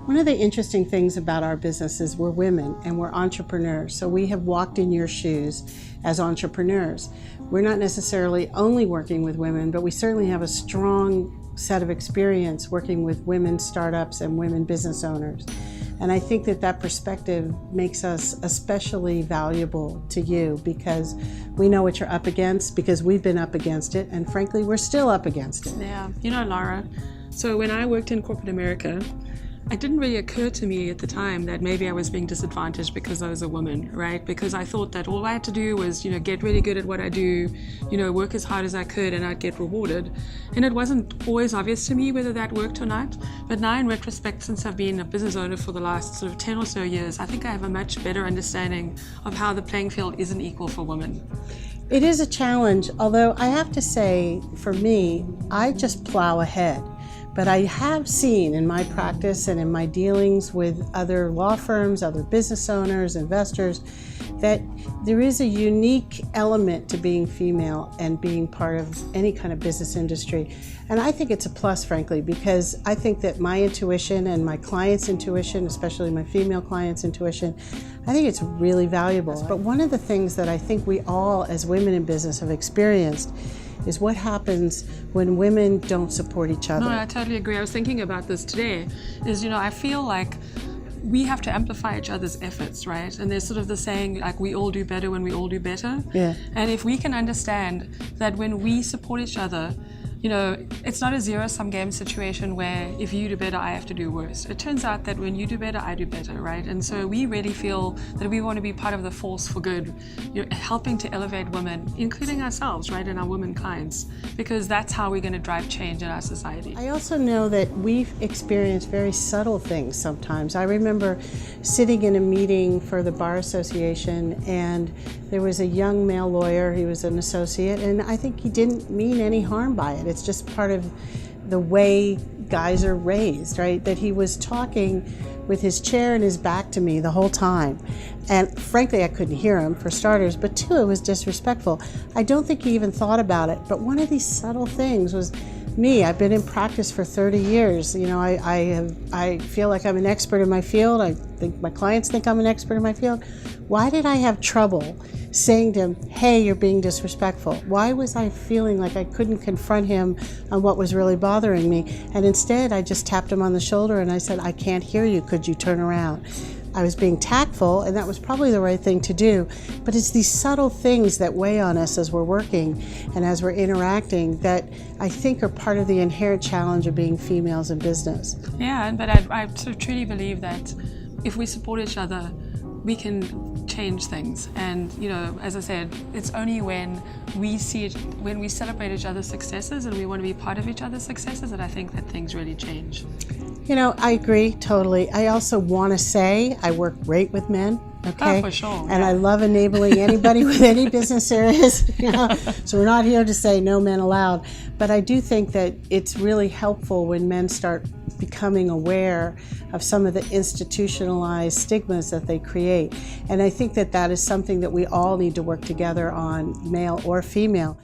One of the interesting things about our business is we're women and we're entrepreneurs. So we have walked in your shoes as entrepreneurs. We're not necessarily only working with women, but we certainly have a strong set of experience working with women startups and women business owners. And I think that that perspective makes us especially valuable to you because we know what you're up against, because we've been up against it, and frankly, we're still up against it. Yeah, you know, Lara, so when I worked in corporate America, it didn't really occur to me at the time that maybe I was being disadvantaged because I was a woman, right? Because I thought that all I had to do was, get really good at what I do, work as hard as I could and I'd get rewarded. And it wasn't always obvious to me whether that worked or not. But now in retrospect, since I've been a business owner for the last sort of 10 or so years, I think I have a much better understanding of how the playing field isn't equal for women. It is a challenge, although I have to say, for me, I just plow ahead. But I have seen in my practice and in my dealings with other law firms, other business owners, investors, that there is a unique element to being female and being part of any kind of business industry. And I think it's a plus, frankly, because I think that my intuition and my clients' intuition, especially my female clients' intuition, I think it's really valuable. But one of the things that I think we all, as women in business, have experienced is what happens when women don't support each other. No, I totally agree. I was thinking about this today, I feel like we have to amplify each other's efforts, right? And there's sort of the saying, like, we all do better when we all do better. Yeah. And if we can understand that when we support each other, it's not a zero-sum game situation where if you do better, I have to do worse. It turns out that when you do better, I do better, right? And so we really feel that we want to be part of the force for good, helping to elevate women, including ourselves, right, and our women clients, because that's how we're going to drive change in our society. I also know that we've experienced very subtle things sometimes. I remember sitting in a meeting for the Bar Association, and there was a young male lawyer, he was an associate, and I think he didn't mean any harm by it. It's just part of the way guys are raised, right? That he was talking with his chair and his back to me the whole time. And frankly, I couldn't hear him, for starters, but two, it was disrespectful. I don't think he even thought about it, but one of these subtle things was me. I've been in practice for 30 years. I feel like I'm an expert in my field. I think my clients think I'm an expert in my field. Why did I have trouble saying to him, hey, you're being disrespectful? Why was I feeling like I couldn't confront him on what was really bothering me? And instead, I just tapped him on the shoulder and I said, I can't hear you. Could you turn around? I was being tactful, and that was probably the right thing to do. But it's these subtle things that weigh on us as we're working and as we're interacting that I think are part of the inherent challenge of being females in business. Yeah, but I sort of truly believe that if we support each other, we can change things. And as I said, it's only when we when we celebrate each other's successes and we want to be part of each other's successes that I think that things really change. I agree totally. I also want to say I work great with men. Okay. Oh, for sure. And I love enabling anybody with any business areas. So we're not here to say no men allowed. But I do think that it's really helpful when men start becoming aware of some of the institutionalized stigmas that they create. And I think that that is something that we all need to work together on, male or female.